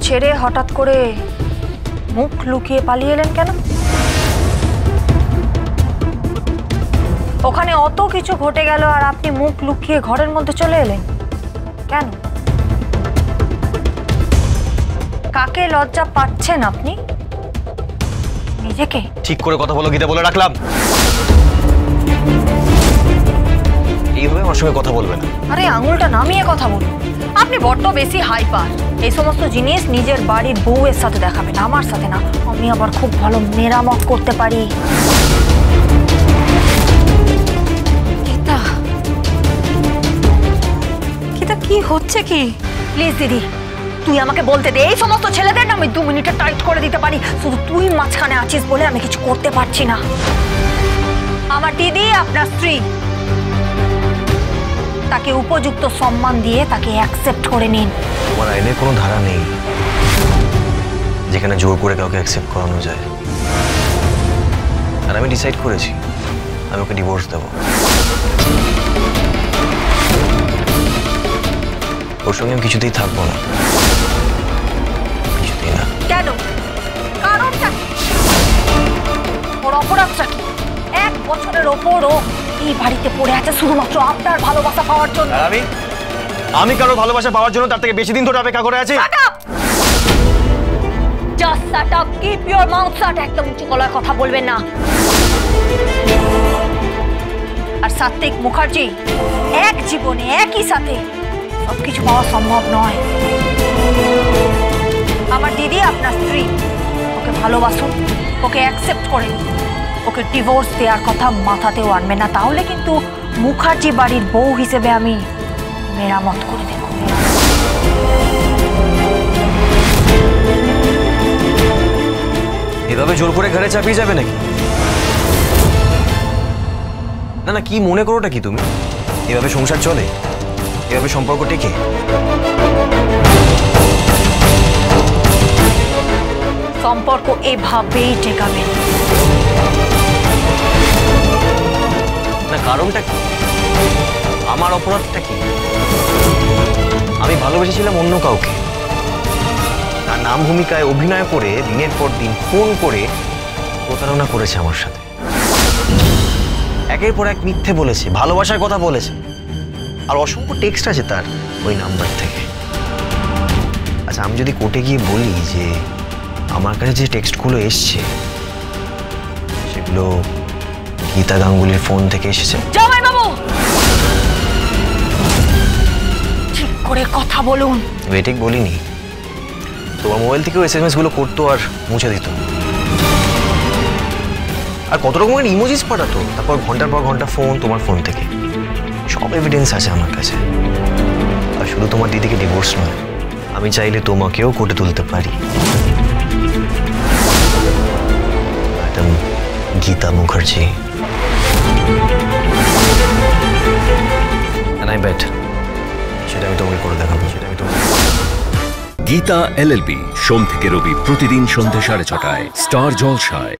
ছেড়ে হঠাৎ করে মুখ লুকিয়ে পালিয়ে এলেন কেন? ওখানে অত কিছু ঘটে গেল আর আপনি মুখ লুকিয়ে ঘরের মধ্যে চলে এলেন কেন? কাকে লজ্জা পাচ্ছেন আপনি? নিজেকে? ঠিক করে কথা বলো গীতা, বলে রাখলাম। এইভাবে আমার সঙ্গে কথা বলবে না। আরে আঙুলটা নামিয়ে কথা বলুন। আপনি বড্ড বেশি হাইপার। এই সমস্ত জিনিস নিজের বাড়ির বউয়ের সাথে দেখাবেন, আমার সাথে না। আমি আবার খুব ভালো মেরামত করতে পারি। গীতা, গীতা কি হচ্ছে কি? প্লিজ দিদি, তুই আমাকে বলতে দে। এই সমস্ত ছেলেদের না আমি 2 মিনিটে টাইট করে দিতে পারি, শুধু তুই মাঝখানে আছিস বলে আমি কিছু করতে পারছি না। আমার দিদি আপনার স্ত্রী, তাকে উপযুক্ত সম্মান দিয়ে তাকে অ্যাকসেপ্ট করে নিন। তোমার আইনের কোনো ধারা নেই যেখানে জোর করে কাউকে অ্যাকসেপ্ট করানো যায়। আর আমি ডিসাইড করেছি আমি ওকে ডিভোর্স দেব। ওর সঙ্গে আমি কিছুতেই থাকবো না, কিছুতেই না। কেন? কারণটা কি? ওর অপরাধটা কি? 1 বছরের ওপরও এই বাড়িতে পড়ে আছে শুধুমাত্র আপনার ভালোবাসা পাওয়ার জন্য। আমি কারো ভালোবাসা পাওয়ার জন্য তার থেকে বেশি দিন ধরে অপেক্ষা করে আছি। Just shut up, keep your mouth shut. একদম উঁচু গলায় কথা বলবেন না। আর সাত্বিক মুখার্জি, এক জীবনে একই সাথে সবকিছু পাওয়া সম্ভব নয়। আমার দিদি আপনার স্ত্রী, ওকে ভালোবাসুন, ওকে অ্যাকসেপ্ট করেন, ওকে ডিভোর্স দেওয়ার কথা মাথাতেও আনবে না, তাহলে কিন্তু মুখার্জি বাড়ির বউ হিসেবে আমি মেরামত করে দেব। এভাবে জোর করে ঘরে চাপিয়ে যাবে নাকি? না না, কি মনে করোটা কি তুমি? এভাবে সংসার চলে? এভাবে সম্পর্ক টেকে? সম্পর্ক এভাবেই টেকাবে না। কারণটা কি? আমার অপরাধটা কি? আমি ভালোবেসেছিলাম অন্য কাউকে, তার নাম ভূমিকায় অভিনয় করে দিনের পর দিন ফোন করে প্রতারণা করেছে আমার সাথে। একের পর এক মিথ্যে বলেছে, ভালোবাসার কথা বলেছে, আর অসংখ্য টেক্সট আছে তার ওই নাম্বার থেকে। আচ্ছা, আমি যদি কোর্টে গিয়ে বলি যে আমার কাছে যে টেক্সটগুলো এসছে সেগুলো গীতা গাঙ্গুলির ফোন থেকে এসেছে। জামাই বাবু, ঠিক করে কথা বলুন। ঠিক বলিনি। তোমার মোবাইল থেকেও SMS গুলো করতো আর মুছে দিত, আর কত রকমের ইমোজিস পাঠাতো। তারপর ঘন্টার পর ঘন্টা ফোন তোমার ফোন থেকে। সব এভিডেন্স আছে আমার কাছে। আর শুধু তোমার দিদিকে ডিভোর্স নয়, আমি চাইলে তোমাকেও কোর্টে তুলতে পারি। Madam Gita Mukherjee. And I bet সেটা আমি তোমাকে করে দেখাবো। গীতা LLB সোম থেকে রবি প্রতিদিন সন্ধ্যে 6:30টায় স্টার জলসায়।